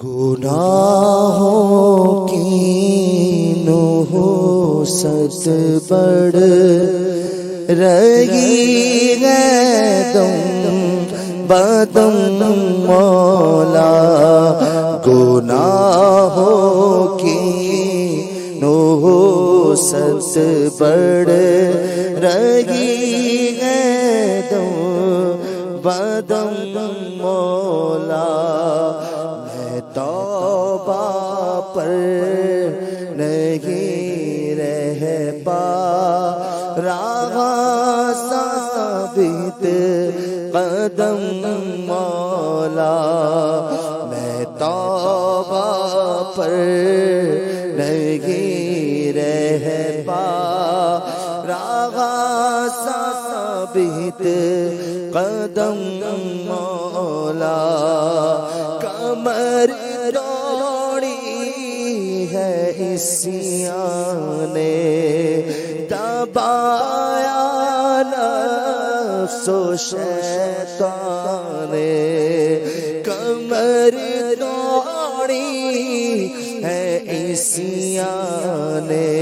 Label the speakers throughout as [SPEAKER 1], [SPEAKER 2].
[SPEAKER 1] گناہوں کی نحوست بڑھ رہی ہے دم بدم مولا، گناہوں کی نحوست بڑھ رہی ہے دم بدم مولا، میں توبہ پر نہیں رہ پا رہا ثابت قدم مولا، میں توبہ پر نہیں رہ پا رہا ثابت قدم مولا، کمر توڑی ہے عصیان نے، دبایا نفس و شیطان نے، کمر توڑی ہے عصیان نے،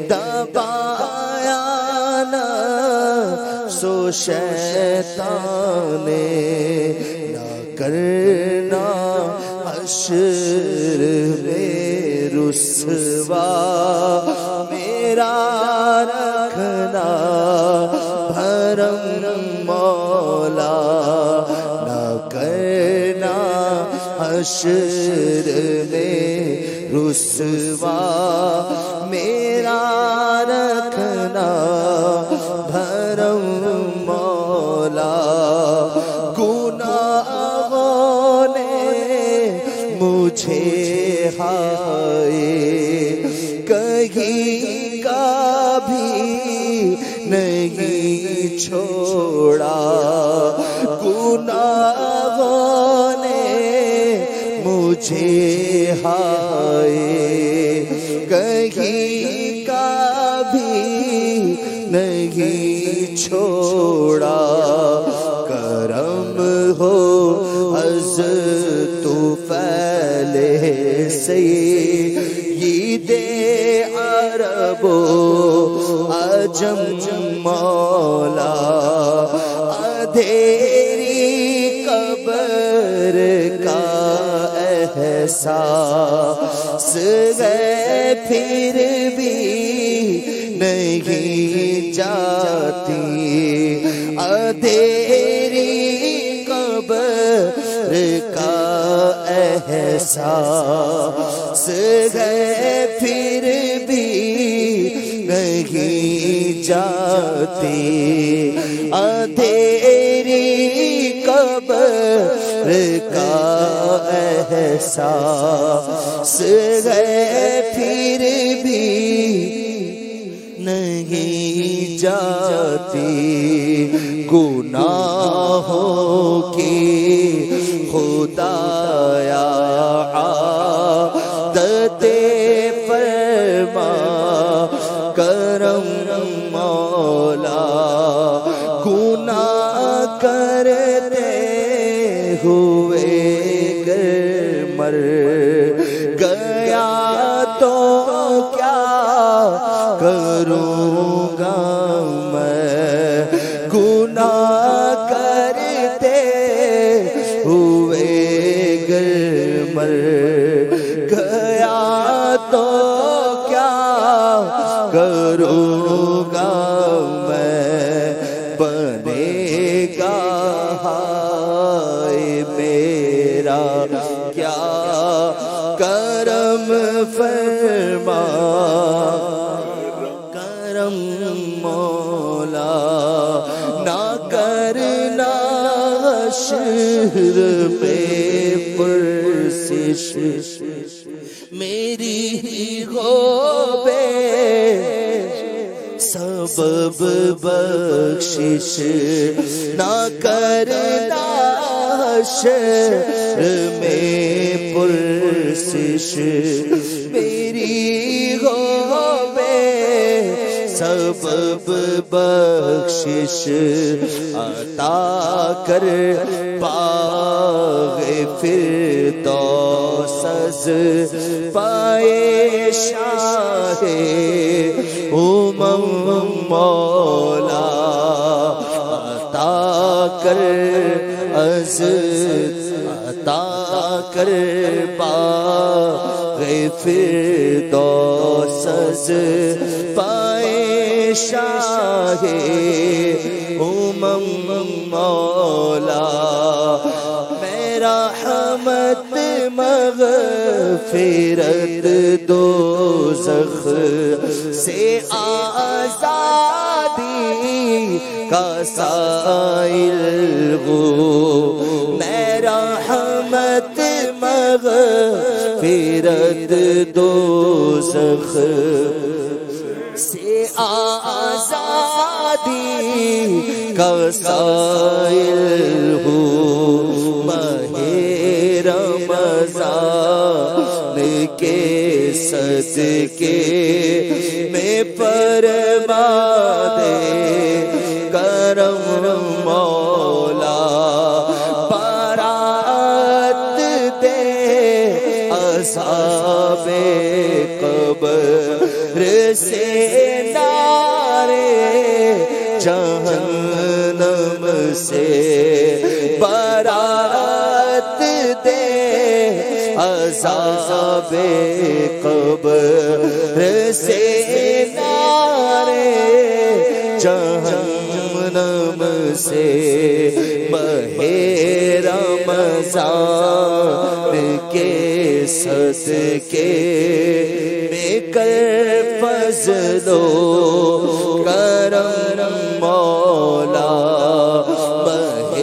[SPEAKER 1] دبایا نفس و شیطان نے، نہ کرنا حشر میں رسوا میرا رکھنا بھرم مولا، نہ کرنا حشر میں رسوا میرا رکھنا بھرم مولا، گناہوں نے مجھے ہائے کہیں کا بھی نہیں چھوڑا، گناہوں نے مجھے ہائے کہیں کا بھی نہیں چھوڑا، کرم ہو از تو پہلے سید عرب و عجم مولا، اندھیری قبر کا احساس ہے پھر بھی نہیں جاتی، اندھیری قبر کا احساس ہے پھر بھی نہیں جاتی، اندھیری قبر کا احساس ہے پھر بھی نہیں جاتی، گناہوں کی خدایا عادت فرما کرم مولا، گناہ کرتے ہوئے گر مر گیا تو کیا کروں گا میں، گناہ کرتے ہوئے گر مر گیا تو کیا کروں گا میں، بنے گا ہائے میرا کیا کرم فرما کرم مولا، نہ کرنا حشر میں پرسش میری ہی ہو بے سبب بخشش، نہ کرنا حشر میں پرسش میری ہو بے سبب بخشش، عطا کر باغ فردوس از پائے شاہ مولا عطا کر عطا کر باغ فردوس از پائے شاہ مولا میرا رحمت مغفرت دوزخ سے آزادی کا سائل ہو میرا رحمت مغفرت دوزخ سے آزادی کا سائل ہو ماہ رمضان کے صدقے میں فرما دے کرم مولا برات دے اصحاب قبر سے جہنم سے برات دے عذاب قبر سے نارے جہنم سے ماہ رمضان کے صدقے میں کر فضل و کرم مولا ماہ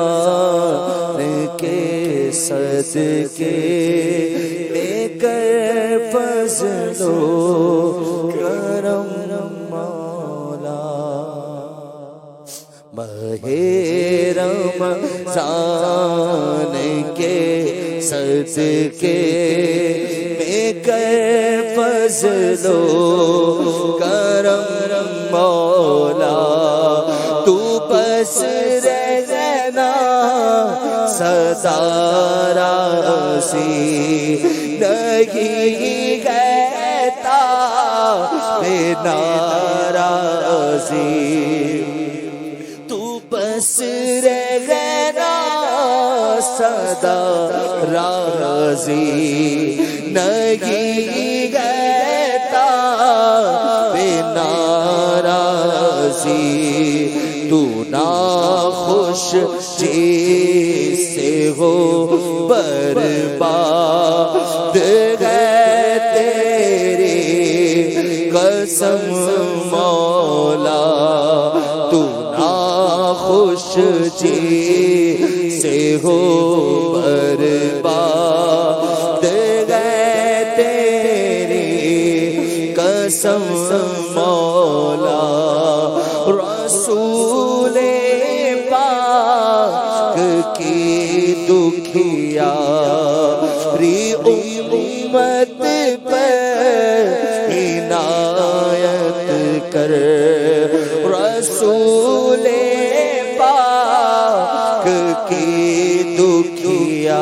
[SPEAKER 1] رمضان کے صدقے میں کر فضل و کرم مولا ماہ رمضان کے صدقے میں کر فضل و کرم مولا تو بس رہنا سدا راضی نہیں کہتا بے ناراضی تو بس رہنا سدا راضی نہیں کہتا بے ناراضی تو ناخوش جس سے ہو برباد ہے تیری قسم مولا تو ناخوش جس سے ہو برباد ہے تیری قسم مولا رسول پاک کی دکھیاری امت پر عنایت کر رسول پاک کی دکھیاری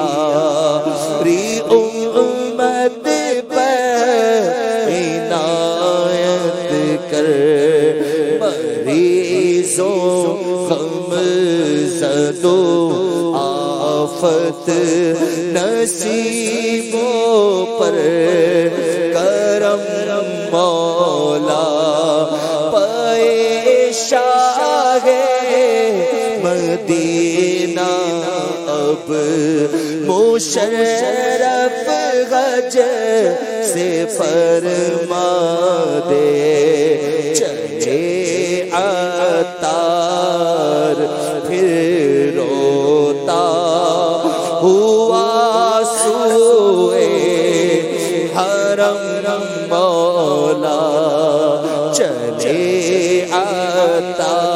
[SPEAKER 1] امت پر عنایت کر مریضوں غم زدوں آفت نصیبوں پر کرم مولا پائے شاہ مدینہ اب مشرف غج سے فرما دے چلے عطار پھر روتا ہوا سوئے حرم مولا چلے عطار